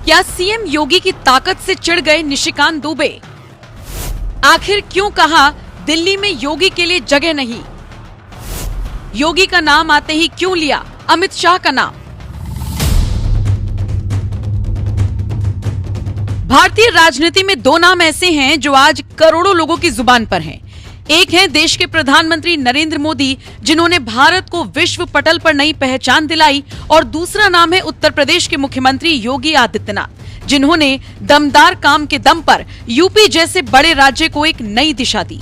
क्या सीएम योगी की ताकत से चिढ़ गए निशिकांत दुबे? आखिर क्यों कहा दिल्ली में योगी के लिए जगह नहीं? योगी का नाम आते ही क्यों लिया अमित शाह का नाम? भारतीय राजनीति में दो नाम ऐसे हैं जो आज करोड़ों लोगों की जुबान पर हैं। एक है देश के प्रधानमंत्री नरेंद्र मोदी, जिन्होंने भारत को विश्व पटल पर नई पहचान दिलाई, और दूसरा नाम है उत्तर प्रदेश के मुख्यमंत्री योगी आदित्यनाथ, जिन्होंने दमदार काम के दम पर यूपी जैसे बड़े राज्य को एक नई दिशा दी।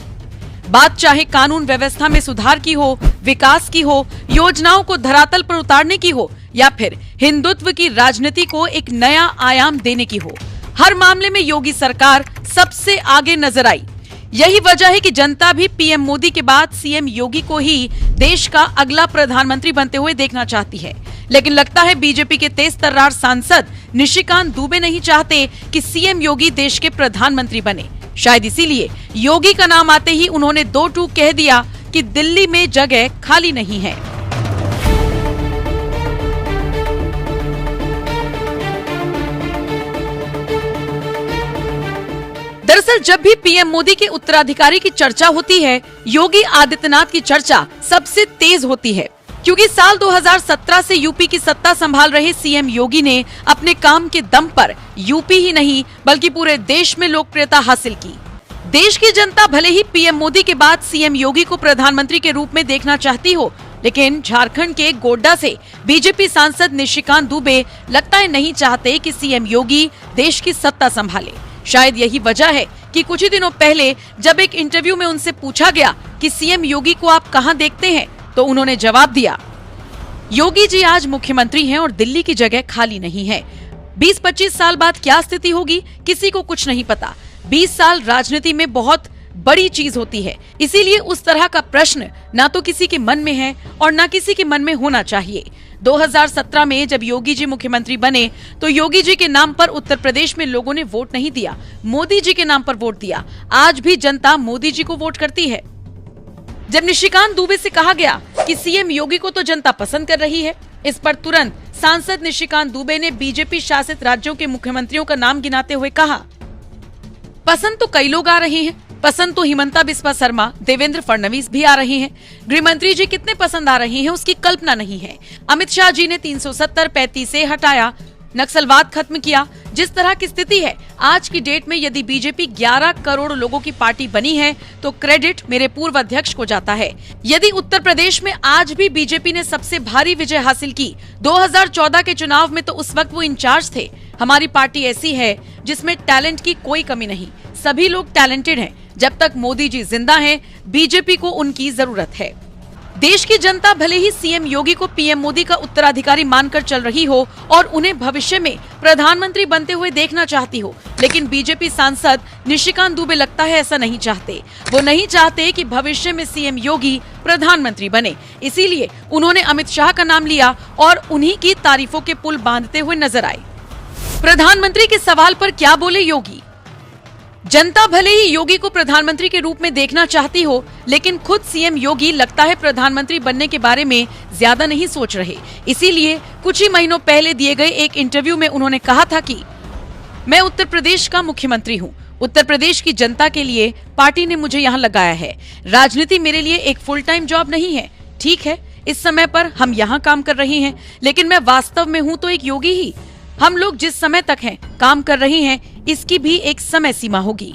बात चाहे कानून व्यवस्था में सुधार की हो, विकास की हो, योजनाओं को धरातल पर उतारने की हो, या फिर हिंदुत्व की राजनीति को एक नया आयाम देने की हो, हर मामले में योगी सरकार सबसे आगे नजर आई। यही वजह है कि जनता भी पीएम मोदी के बाद सीएम योगी को ही देश का अगला प्रधानमंत्री बनते हुए देखना चाहती है। लेकिन लगता है बीजेपी के तेज तर्रार सांसद निशिकांत दुबे नहीं चाहते कि सीएम योगी देश के प्रधानमंत्री बने। शायद इसीलिए योगी का नाम आते ही उन्होंने दो टूक कह दिया कि दिल्ली में जगह खाली नहीं है। दरअसल जब भी पीएम मोदी के उत्तराधिकारी की चर्चा होती है, योगी आदित्यनाथ की चर्चा सबसे तेज होती है, क्योंकि साल 2017 से यूपी की सत्ता संभाल रहे सीएम योगी ने अपने काम के दम पर यूपी ही नहीं बल्कि पूरे देश में लोकप्रियता हासिल की। देश की जनता भले ही पीएम मोदी के बाद सीएम योगी को प्रधानमंत्री के रूप में देखना चाहती हो, लेकिन झारखंड के गोड्डा से बीजेपी सांसद निशिकांत दुबे लगता है नहीं चाहते कि सीएम योगी देश की सत्ता संभाले। शायद यही वजह है कि कुछ ही दिनों पहले जब एक इंटरव्यू में उनसे पूछा गया कि सीएम योगी को आप कहां देखते हैं, तो उन्होंने जवाब दिया, योगी जी आज मुख्यमंत्री हैं और दिल्ली की जगह खाली नहीं है। 20-25 साल बाद क्या स्थिति होगी किसी को कुछ नहीं पता। 20 साल राजनीति में बहुत बड़ी चीज होती है, इसीलिए उस तरह का प्रश्न ना तो किसी के मन में है और ना किसी के मन में होना चाहिए। 2017 में जब योगी जी मुख्यमंत्री बने तो योगी जी के नाम पर उत्तर प्रदेश में लोगों ने वोट नहीं दिया, मोदी जी के नाम पर वोट दिया। आज भी जनता मोदी जी को वोट करती है। जब निशिकांत दुबे से कहा गया कि सीएम योगी को तो जनता पसंद कर रही है, इस पर तुरंत सांसद निशिकांत दुबे ने बीजेपी शासित राज्यों के मुख्यमंत्रियों का नाम गिनाते हुए कहा, पसंद तो कई लोग आ रहे हैं, पसंद तो हिमंता बिस्वा शर्मा, देवेंद्र फडणवीस भी आ रहे हैं। गृह मंत्री जी कितने पसंद आ रहे हैं उसकी कल्पना नहीं है। अमित शाह जी ने 370-35 से हटाया, नक्सलवाद खत्म किया। जिस तरह की स्थिति है आज की डेट में, यदि बीजेपी 11 करोड़ लोगों की पार्टी बनी है तो क्रेडिट मेरे पूर्व अध्यक्ष को जाता है। यदि उत्तर प्रदेश में आज भी बीजेपी ने सबसे भारी विजय हासिल की 2014 के चुनाव में, तो उस वक्त वो इंचार्ज थे। हमारी पार्टी ऐसी है जिसमें टैलेंट की कोई कमी नहीं, सभी लोग टैलेंटेड हैं। जब तक मोदी जी जिंदा हैं, बीजेपी को उनकी जरूरत है। देश की जनता भले ही सीएम योगी को पीएम मोदी का उत्तराधिकारी मानकर चल रही हो और उन्हें भविष्य में प्रधानमंत्री बनते हुए देखना चाहती हो, लेकिन बीजेपी सांसद निशिकांत दुबे लगता है ऐसा नहीं चाहते। वो नहीं चाहते कि भविष्य में सीएम योगी प्रधानमंत्री बने, इसीलिए उन्होंने अमित शाह का नाम लिया और उन्हीं की तारीफों के पुल बांधते हुए नजर आए। प्रधानमंत्री के सवाल पर क्या बोले योगी? जनता भले ही योगी को प्रधानमंत्री के रूप में देखना चाहती हो, लेकिन खुद सीएम योगी लगता है प्रधानमंत्री बनने के बारे में ज्यादा नहीं सोच रहे। इसीलिए कुछ ही महीनों पहले दिए गए एक इंटरव्यू में उन्होंने कहा था कि मैं उत्तर प्रदेश का मुख्यमंत्री हूँ, उत्तर प्रदेश की जनता के लिए पार्टी ने मुझे यहाँ लगाया है। राजनीति मेरे लिए एक फुल टाइम जॉब नहीं है। ठीक है, इस समय पर हम यहाँ काम कर रहे हैं, लेकिन मैं वास्तव में हूँ तो एक योगी ही। हम लोग जिस समय तक हैं, काम कर रहे हैं, इसकी भी एक समय सीमा होगी।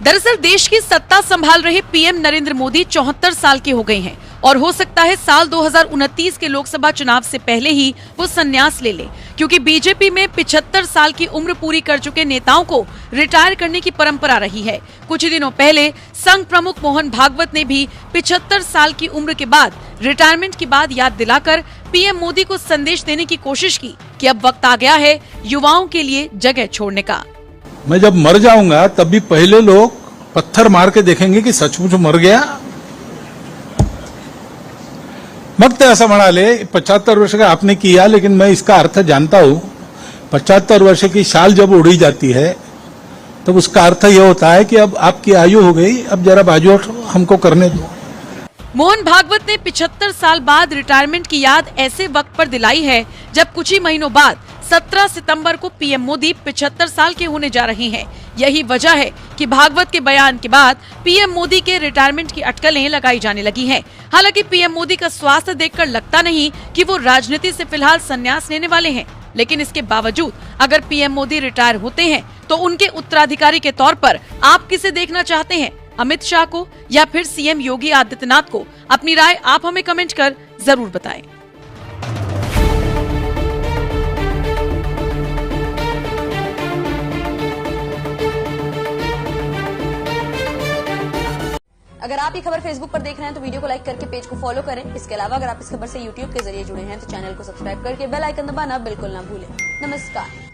दरअसल देश की सत्ता संभाल रहे पीएम नरेंद्र मोदी 74 साल के हो गए हैं और हो सकता है साल 2029 के लोकसभा चुनाव से पहले ही वो संन्यास ले ले, क्योंकि बीजेपी में 75 साल की उम्र पूरी कर चुके नेताओं को रिटायर करने की परंपरा रही है। कुछ ही दिनों पहले संघ प्रमुख मोहन भागवत ने भी 75 साल की उम्र के बाद रिटायरमेंट की बात याद दिलाकर पीएम मोदी को संदेश देने की कोशिश की कि अब वक्त आ गया है युवाओं के लिए जगह छोड़ने का। मैं जब मर जाऊंगा तब भी पहले लोग पत्थर मार के देखेंगे कि सचमुच मर गया। मग ते असं म्हणाले 75 वर्ष का आपने किया, लेकिन मैं इसका अर्थ जानता हूं। 75 वर्ष की शाल जब उड़ी जाती है तब उसका अर्थ यह होता है कि अब आपकी आयु हो गई, अब जरा बाजू हमको करने दो। मोहन भागवत ने 75 साल बाद रिटायरमेंट की याद ऐसे वक्त पर दिलाई है जब कुछ ही महीनों बाद 17 सितंबर को पीएम मोदी 75 साल के होने जा रहे हैं। यही वजह है कि भागवत के बयान के बाद पीएम मोदी के रिटायरमेंट की अटकलें लगाई जाने लगी हैं। हालांकि पीएम मोदी का स्वास्थ्य देखकर लगता नहीं कि वो राजनीति से फिलहाल संन्यास लेने वाले हैं, लेकिन इसके बावजूद अगर पीएम मोदी रिटायर होते हैं तो उनके उत्तराधिकारी के तौर पर आप किसे देखना चाहते हैं, अमित शाह को या फिर सीएम योगी आदित्यनाथ को? अपनी राय आप हमें कमेंट कर जरूर बताएं। अगर आप ये खबर फेसबुक पर देख रहे हैं तो वीडियो को लाइक करके पेज को फॉलो करें। इसके अलावा अगर आप इस खबर से यूट्यूब के जरिए जुड़े हैं तो चैनल को सब्सक्राइब करके बेल आइकन दबाना बिल्कुल ना भूलें। नमस्कार।